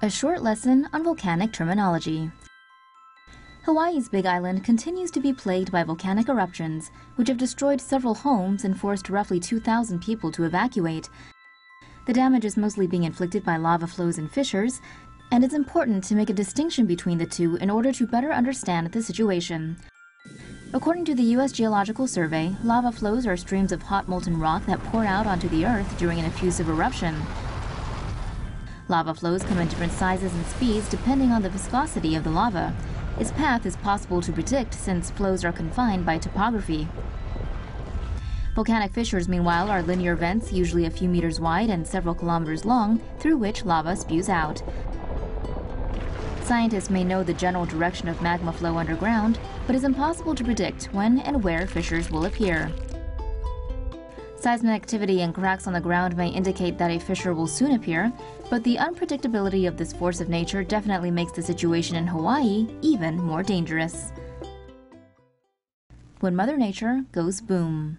A short lesson on volcanic terminology. Hawaii's Big Island continues to be plagued by volcanic eruptions, which have destroyed several homes and forced roughly 2,000 people to evacuate. The damage is mostly being inflicted by lava flows and fissures, and it's important to make a distinction between the two in order to better understand the situation. According to the U.S. Geological Survey, lava flows are streams of hot molten rock that pour out onto the Earth during an effusive eruption. Lava flows come in different sizes and speeds depending on the viscosity of the lava. Its path is possible to predict since flows are confined by topography. Volcanic fissures, meanwhile, are linear vents, usually a few meters wide and several kilometers long, through which lava spews out. Scientists may know the general direction of magma flow underground, but it's impossible to predict when and where fissures will appear. Seismic activity and cracks on the ground may indicate that a fissure will soon appear, but the unpredictability of this force of nature definitely makes the situation in Hawaii even more dangerous. When Mother Nature goes boom.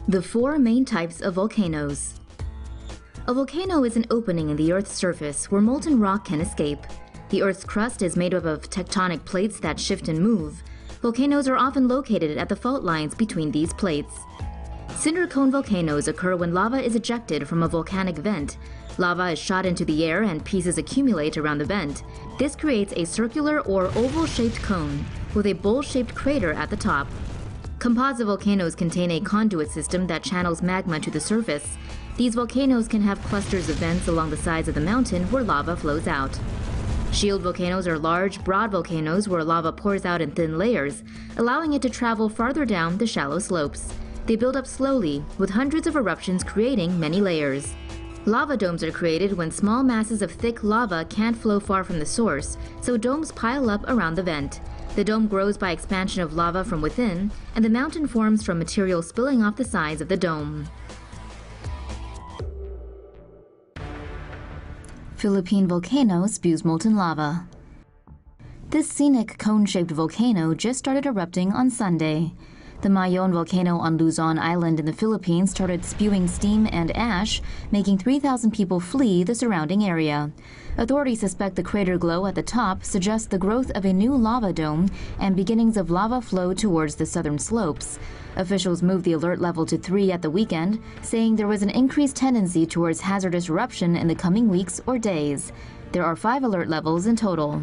The four main types of volcanoes. A volcano is an opening in the Earth's surface where molten rock can escape. The Earth's crust is made up of tectonic plates that shift and move. Volcanoes are often located at the fault lines between these plates. Cinder cone volcanoes occur when lava is ejected from a volcanic vent. Lava is shot into the air and pieces accumulate around the vent. This creates a circular or oval-shaped cone with a bowl-shaped crater at the top. Composite volcanoes contain a conduit system that channels magma to the surface. These volcanoes can have clusters of vents along the sides of the mountain where lava flows out. Shield volcanoes are large, broad volcanoes where lava pours out in thin layers, allowing it to travel farther down the shallow slopes. They build up slowly, with hundreds of eruptions creating many layers. Lava domes are created when small masses of thick lava can't flow far from the source, so domes pile up around the vent. The dome grows by expansion of lava from within, and the mountain forms from material spilling off the sides of the dome. Philippine volcano spews molten lava. This scenic cone-shaped volcano just started erupting on Sunday. The MAYON volcano on Luzon Island in the Philippines started spewing steam and ash, making 3,000 people flee the surrounding area. Authorities suspect the crater glow at the top suggests the growth of a new lava dome and beginnings of lava flow towards the southern slopes. Officials moved the alert level to 3 at the weekend, saying there was an increased tendency towards hazardous eruption in the coming weeks or days. There are 5 alert levels in total.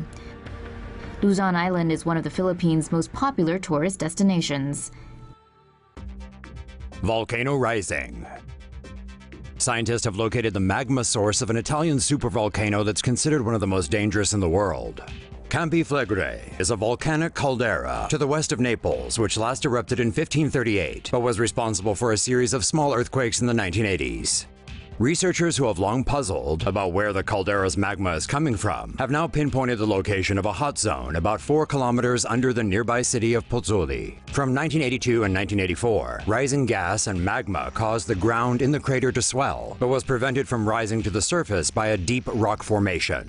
Luzon Island is one of the Philippines' most popular tourist destinations. Volcano rising. Scientists have located the magma source of an Italian supervolcano that's considered one of the most dangerous in the world. Campi Flegrei is a volcanic caldera to the west of Naples, which last erupted in 1538, but was responsible for a series of small earthquakes in the 1980s. Researchers who have long puzzled about where the caldera's magma is coming from have now pinpointed the location of a hot zone about 4 kilometers under the nearby city of Pozzuoli. From 1982 and 1984, rising gas and magma caused the ground in the crater to swell, but was prevented from rising to the surface by a deep rock formation.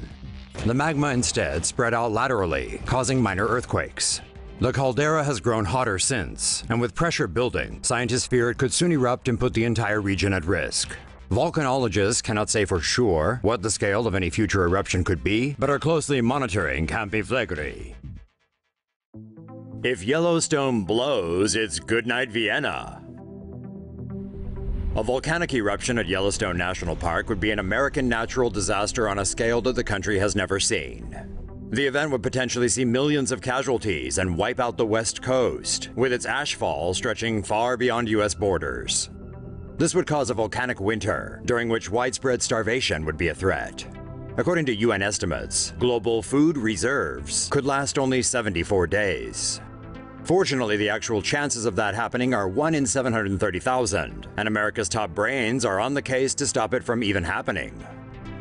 The magma instead spread out laterally, causing minor earthquakes. The caldera has grown hotter since, and with pressure building, scientists fear it could soon erupt and put the entire region at risk. Volcanologists cannot say for sure what the scale of any future eruption could be, but are closely monitoring Campi Flegrei. If Yellowstone blows, it's goodnight Vienna. A volcanic eruption at Yellowstone National Park would be an American natural disaster on a scale that the country has never seen. The event would potentially see millions of casualties and wipe out the West Coast, with its ashfall stretching far beyond U.S. borders. This would cause a volcanic winter, during which widespread starvation would be a threat. According to UN estimates, global food reserves could last only 74 days. Fortunately, the actual chances of that happening are 1 in 730,000, and America's top brains are on the case to stop it from even happening.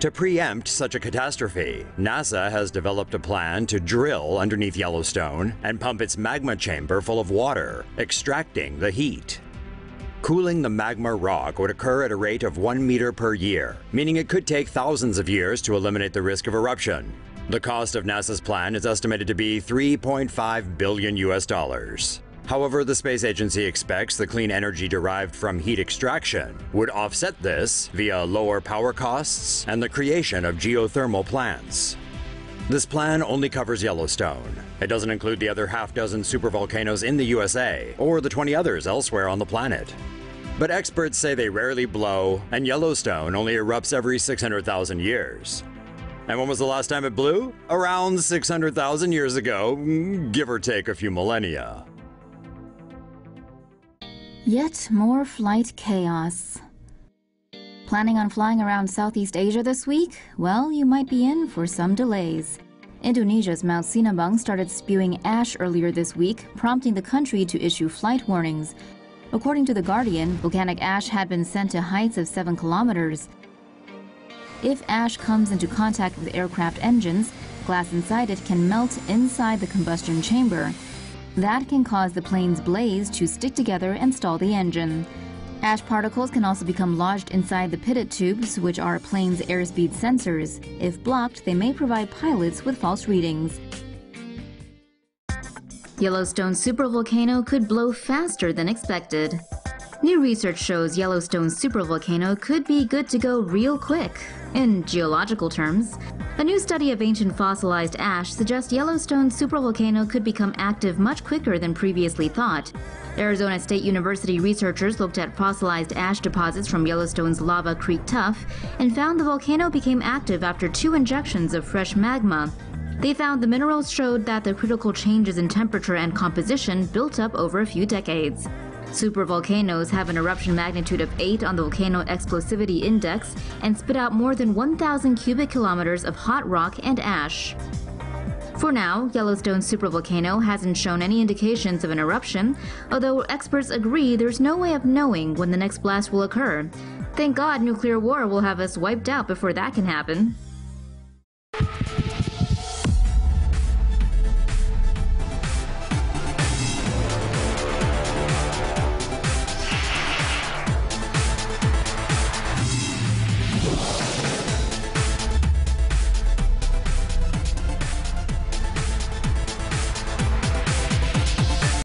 To preempt such a catastrophe, NASA has developed a plan to drill underneath Yellowstone and pump its magma chamber full of water, extracting the heat. Cooling the magma rock would occur at a rate of 1 meter per year, meaning it could take thousands of years to eliminate the risk of eruption. The cost of NASA's plan is estimated to be $3.5 billion. However, the space agency expects the clean energy derived from heat extraction would offset this via lower power costs and the creation of geothermal plants. This plan only covers Yellowstone. It doesn't include the other half-dozen supervolcanoes in the USA or the 20 others elsewhere on the planet. But experts say they rarely blow, and Yellowstone only erupts every 600,000 years. And when was the last time it blew? Around 600,000 years ago, give or take a few millennia. Yet more flight chaos. Planning on flying around Southeast Asia this week? Well, you might be in for some delays. Indonesia's Mount Sinabung started spewing ash earlier this week, prompting the country to issue flight warnings. According to The Guardian, volcanic ash had been sent to heights of 7 kilometers. If ash comes into contact with aircraft engines, glass inside it can melt inside the combustion chamber. That can cause the plane's blades to stick together and stall the engine. Ash particles can also become lodged inside the pitot tubes, which are a plane's airspeed sensors. If blocked, they may provide pilots with false readings. Yellowstone supervolcano could blow faster than expected. New research shows Yellowstone supervolcano could be good to go real quick. In geological terms, a new study of ancient fossilized ash suggests Yellowstone supervolcano could become active much quicker than previously thought. Arizona State University researchers looked at fossilized ash deposits from Yellowstone's Lava Creek Tuff and found the volcano became active after 2 injections of fresh magma. They found the minerals showed that the critical changes in temperature and composition built up over a few decades. Supervolcanoes have an eruption magnitude of 8 on the Volcano Explosivity Index and spit out more than 1,000 cubic kilometers of hot rock and ash. For now, Yellowstone supervolcano hasn't shown any indications of an eruption, although experts agree there's no way of knowing when the next blast will occur. Thank God nuclear war will have us wiped out before that can happen.